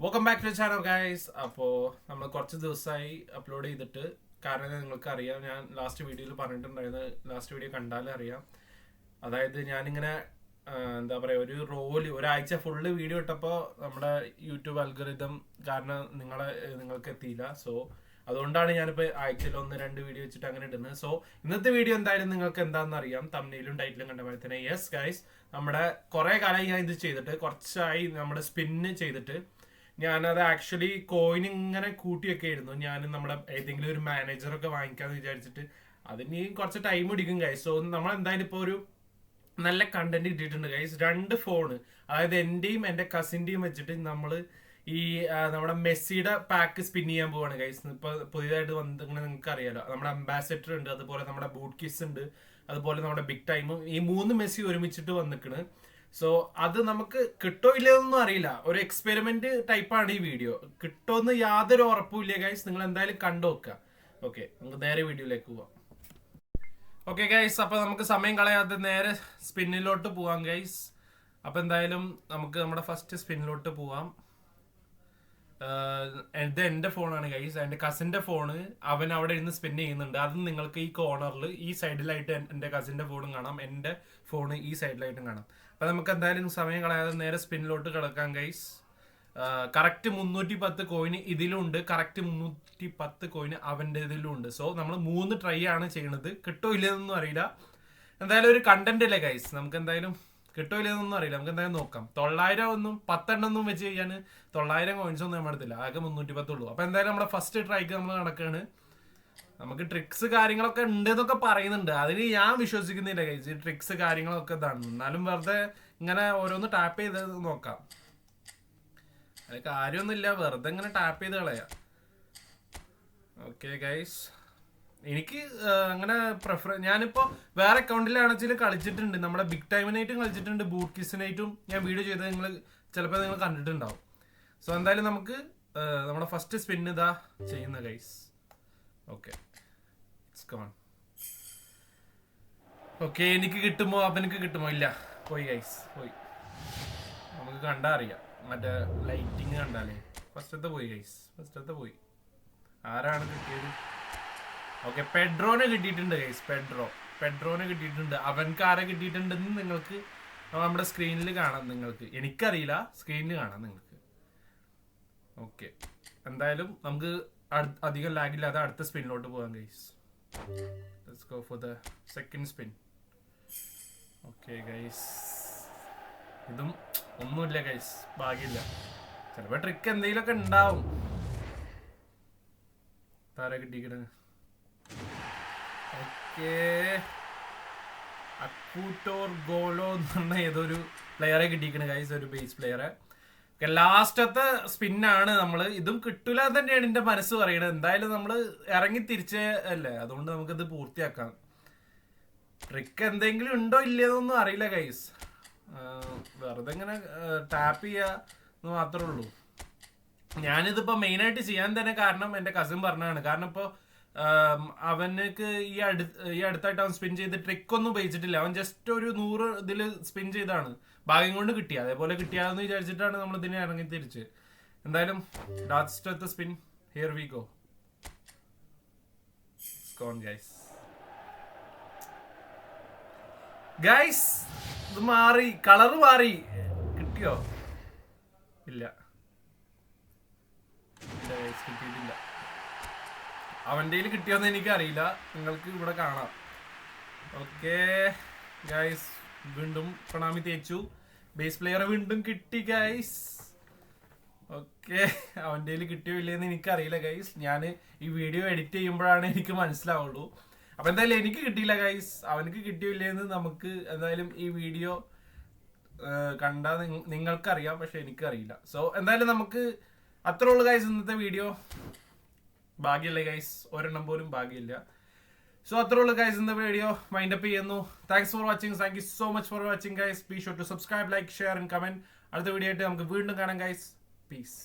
Welcome back to channel guys. അപ്പോൾ നമ്മൾ കുറച്ച് ദിവസമായി അപ്ലോഡ് ചെയ്തിട്ട്, കാരണം നിങ്ങൾക്ക് അറിയാം, ഞാൻ ലാസ്റ്റ് വീഡിയോയിൽ പറഞ്ഞിട്ടുണ്ടായിരുന്നു, ലാസ്റ്റ് വീഡിയോ കണ്ടാലേ അറിയാം. അതായത് ഞാനിങ്ങനെ എന്താ പറയുക, ഒരാഴ്ച ഫുള്ള് വീഡിയോ ഇട്ടപ്പോൾ നമ്മുടെ യൂട്യൂബ് അൽഗോരിതം കാരണം നിങ്ങൾക്ക് എത്തിയില്ല. സോ അതുകൊണ്ടാണ് ഞാനിപ്പോൾ ആഴ്ചയിൽ 1-2 വീഡിയോ വെച്ചിട്ട് അങ്ങനെ ഇടുന്നത്. സോ ഇന്നത്തെ വീഡിയോ എന്തായാലും നിങ്ങൾക്ക് എന്താണെന്ന് അറിയാം, തംബ്നെയിലും ടൈറ്റിലും കണ്ട പോലെ തന്നെ. യെസ് ഗൈസ്, നമ്മുടെ കുറേ കാലമായി ഞാൻ ഇത് ചെയ്തിട്ട്, കുറച്ചായി നമ്മുടെ സ്പിന്ന് ചെയ്തിട്ട്. ഞാനത് ആക്ച്വലി കോയിൻ ഇങ്ങനെ കൂട്ടിയൊക്കെ ആയിരുന്നു. ഞാൻ നമ്മുടെ ഏതെങ്കിലും ഒരു മാനേജറൊക്കെ വാങ്ങിക്കാന്ന് വിചാരിച്ചിട്ട് അതിന് കുറച്ച് ടൈം എടുക്കും ഗൈസ്. സോ നമ്മൾ എന്തായാലും ഇപ്പോൾ ഒരു നല്ല കണ്ടന്റ് കിട്ടിയിട്ടുണ്ട് ഗൈസ്. 2 ഫോണ്, അതായത് എന്റെയും എന്റെ കസിന്റെയും വെച്ചിട്ട് നമ്മൾ ഈ നമ്മുടെ മെസ്സിയുടെ പാക്ക് സ്പിൻ ചെയ്യാൻ പോവാണ് ഗൈസ്. ഇപ്പൊ പുതിയതായിട്ട് വന്നിങ്ങനെ നിങ്ങൾക്ക് അറിയാലോ, നമ്മുടെ അംബാസഡർ ഉണ്ട്, അതുപോലെ നമ്മുടെ ബൂട്ട് കിസ് ഉണ്ട്, അതുപോലെ നമ്മുടെ ബിഗ് ടൈമും. ഈ 3 മെസ്സി ഒരുമിച്ചിട്ട് വന്നിക്കണ്. സോ അത് നമുക്ക് കിട്ടോ ഇല്ലയൊന്നും അറിയില്ല. ഒരു എക്സ്പെരിമെന്റ് ടൈപ്പാണ് ഈ വീഡിയോ. കിട്ടുമെന്ന് യാതൊരു ഉറപ്പുമില്ല ഗൈസ്. നിങ്ങൾ എന്തായാലും കണ്ടു നോക്കുക. ഓക്കെ, നമുക്ക് നേരെ വീഡിയോയിലേക്ക് പോവാം. ഓക്കെ ഗൈസ്, അപ്പൊ നമുക്ക് സമയം കളയാതെ നേരെ സ്പിന്നിലോട്ട് പോവാം ഗൈസ്. അപ്പൊ എന്തായാലും നമുക്ക് നമ്മുടെ ഫസ്റ്റ് സ്പിന്നിലോട്ട് പോവാം. ഇത് എന്റെ ഫോണാണ് ഗൈസ്, എന്റെ കസിന്റെ ഫോണ്. അവൻ അവിടെ ഇരുന്ന് സ്പിൻ ചെയ്യുന്നുണ്ട്. അതും നിങ്ങൾക്ക് ഈ കോർണറിൽ ഈ സൈഡിലായിട്ട് എന്റെ കസിന്റെ ഫോണും കാണാം, എന്റെ ഫോണ് ഈ സൈഡിലായിട്ടും കാണാം. അപ്പൊ നമുക്ക് എന്തായാലും സമയം കളയാതെ നേരെ സ്പിന്നിലോട്ട് കിടക്കാം ഗൈസ്. കറക്റ്റ് 310 കോയിന് ഇതിലും ഉണ്ട്, കറക്റ്റ് 310 കോയിന് അവന്റെ ഇതിലും ഉണ്ട്. സോ നമ്മൾ 3 ട്രൈ ആണ് ചെയ്യണത്. കിട്ടോ ഇല്ലെന്നൊന്നും അറിയില്ല. എന്തായാലും ഒരു കണ്ടന്റ് അല്ലേ ഗൈസ്, നമുക്ക് എന്തായാലും കിട്ടോ ഇല്ലെന്നൊന്നും അറിയില്ല. നമുക്ക് എന്തായാലും നോക്കാം. 900 10 എണ്ണം വെച്ച് ചെയ്യാൻ 900 കോയിൻസ് ഒന്നും നമ്മൾ എടുത്തില്ല, ആകെ 310 ഉള്ളൂ. അപ്പൊ എന്തായാലും നമ്മുടെ ഫസ്റ്റ് ട്രൈക്ക് നമ്മൾ നടക്കുകയാണ്. നമുക്ക് ട്രിക്സ് കാര്യങ്ങളൊക്കെ ഉണ്ട് എന്നൊക്കെ പറയുന്നുണ്ട്, അതിന് ഞാൻ വിശ്വസിക്കുന്നില്ല ഗൈസ്. ഈ ട്രിക്സ് കാര്യങ്ങളൊക്കെ ഇതാണ്. എന്നാലും വെറുതെ ഇങ്ങനെ ഓരോന്ന് ടാപ്പ് ചെയ്ത് നോക്കാം. അത് കാര്യമൊന്നുമില്ല, വെറുതെ ഇങ്ങനെ ടാപ്പ് ചെയ്ത് കളയാം. ഓക്കെ ഗൈസ്, എനിക്ക് അങ്ങനെ ഞാനിപ്പോ വേറെ അക്കൗണ്ടിലാണെങ്കിലും കളിച്ചിട്ടുണ്ട്. നമ്മുടെ ബിഗ് ടൈമിനായിട്ടും കളിച്ചിട്ടുണ്ട്, ബൂട്ട് കിസിനായിട്ടും ഞാൻ വീഡിയോ ചെയ്തത് ചിലപ്പോൾ നിങ്ങൾ കണ്ടിട്ടുണ്ടാവും. സോ എന്തായാലും നമുക്ക് നമ്മുടെ ഫസ്റ്റ് സ്പിൻ ഇതാ ചെയ്യുന്ന ഗൈസ്. ഓക്കെ, ഓക്കെ, എനിക്ക് കിട്ടുമോ അവനക്ക് കിട്ടുമോ? ഇല്ല, പോയി ഗൈസ്, പോയി. നമുക്ക് കണ്ടാ അറിയാം, മറ്റേ ലൈറ്റിങ് കണ്ടാലേ. ഫസ്റ്റത്തെ പോയി ഗൈസ്, ഫസ്റ്റത്തെ പോയി. ആരാണ് കിട്ടിയത്? ഓക്കെ, പെഡ്രോനെ കിട്ടിയിട്ടുണ്ട് ഗൈസ്. പെഡ്രോനെ കിട്ടിയിട്ടുണ്ട്. അവൻക്ക് ആരെ കിട്ടിയിട്ടുണ്ടെന്ന് നിങ്ങൾക്ക് നമ്മുടെ സ്ക്രീനിൽ കാണാം. നിങ്ങൾക്ക്, എനിക്കറിയില്ല, സ്ക്രീനിൽ കാണാം നിങ്ങൾക്ക്. ഓക്കെ, എന്തായാലും നമുക്ക് അധികം ലാഗില്ലാതെ അടുത്ത സ്പിന്നിലോട്ട് പോകാം guys. Let's go for the second spin. Okay guys, ഇതും ഒന്നുമില്ല ഗൈസ്, ഭാഗ്യമില്ല. ചിലപ്പോൾ ട്രിക്ക് എന്തെങ്കിലുമൊക്കെ ഉണ്ടാവും. താര കിട്ടിക്കണ. ഓക്കെ, അക്കൂട്ടോർ ഗോളോ എന്ന് പറഞ്ഞ ഏതൊരു പ്ലെയറെ കിട്ടിക്കണ ഗൈസ്, ഒരു ബേസ് പ്ലെയറെ. ലാസ്റ്റത്തെ സ്പിന്നാണ് നമ്മൾ. ഇതും കിട്ടൂല തന്നെയാണ് എന്റെ മനസ്സ് പറയുന്നത്. എന്തായാലും നമ്മൾ ഇറങ്ങി തിരിച്ചേ അല്ലേ, അതുകൊണ്ട് നമുക്കിത് പൂർത്തിയാക്കാം. ട്രിക്ക് എന്തെങ്കിലും ഉണ്ടോ ഇല്ലയെന്നൊന്നും അറിയില്ല ഗൈസ്. വെറുതെ ഇങ്ങനെ ടാപ്പ് ചെയ്യാന്ന് മാത്രമേ ഉള്ളൂ. ഞാനിതിപ്പോ മെയിനായിട്ട് ചെയ്യാൻ തന്നെ കാരണം എന്റെ കസിൻ പറഞ്ഞാണ്. കാരണം ഇപ്പോൾ അവനക്ക് ഈ അടുത്തായിട്ട് അവൻ സ്പിൻ ചെയ്ത് ട്രിക്ക് ഒന്നും ഉപയോഗിച്ചിട്ടില്ല. അവൻ ജസ്റ്റ് ഒരു 100 ഇതിൽ സ്പിൻ ചെയ്താണ്, ഭാഗ്യം കൊണ്ട് കിട്ടിയ. അതേപോലെ കിട്ടിയാന്ന് വിചാരിച്ചിട്ടാണ് നമ്മൾ ഇതിനെ ഇറങ്ങി തിരിച്ച്. എന്തായാലും ലാസ്റ്റത്തെ spin, here we go. Guys, guys ഇത് മാറി, കളർ മാറി. കിട്ടിയോ? ഇല്ല, കിട്ടിയിട്ടില്ല. അവൻ്റെ കിട്ടിയോന്ന് എനിക്ക് അറിയില്ല, നിങ്ങൾക്ക് ഇവിടെ കാണാം. ഓക്കെ ഗൈസ്, വീണ്ടും പ്രണാമി തേച്ചു. ബേസ് പ്ലെയർ വീണ്ടും കിട്ടി ഗൈസ്. ഓക്കെ, അവൻ്റെ കിട്ടിയോ ഇല്ലേന്ന് എനിക്കറിയില്ല ഗൈസ്. ഞാൻ ഈ വീഡിയോ എഡിറ്റ് ചെയ്യുമ്പോഴാണ് എനിക്ക് മനസ്സിലാവുള്ളൂ. അപ്പൊ എന്തായാലും എനിക്ക് കിട്ടിയില്ല ഗൈസ്. അവനക്ക് കിട്ടിയോ ഇല്ലേന്ന് നമുക്ക് എന്തായാലും ഈ വീഡിയോ കണ്ടാൽ നിങ്ങൾക്കറിയാം, പക്ഷെ എനിക്കറിയില്ല. സോ എന്തായാലും നമുക്ക് അത്രേ ഉള്ളൂ ഗൈസ് ഇന്നത്തെ വീഡിയോ. ഭാഗ്യമില്ല ഗൈസ്, ഒരെണ്ണം പോലും ഭാഗ്യമില്ല. സോ അത്രേ ഉള്ളൂ ഗൈസ് ഇന്നത്തെ വീഡിയോ. മൈൻഡ് അപ്പ് ചെയ്യുന്നു. Thanks for watching. Thank you so much for watching guys. Be sure to subscribe, like, share and comment. അടുത്ത വീഡിയോ ആയിട്ട് നമുക്ക് വീണ്ടും കാണാം ഗൈസ്. പീസ്.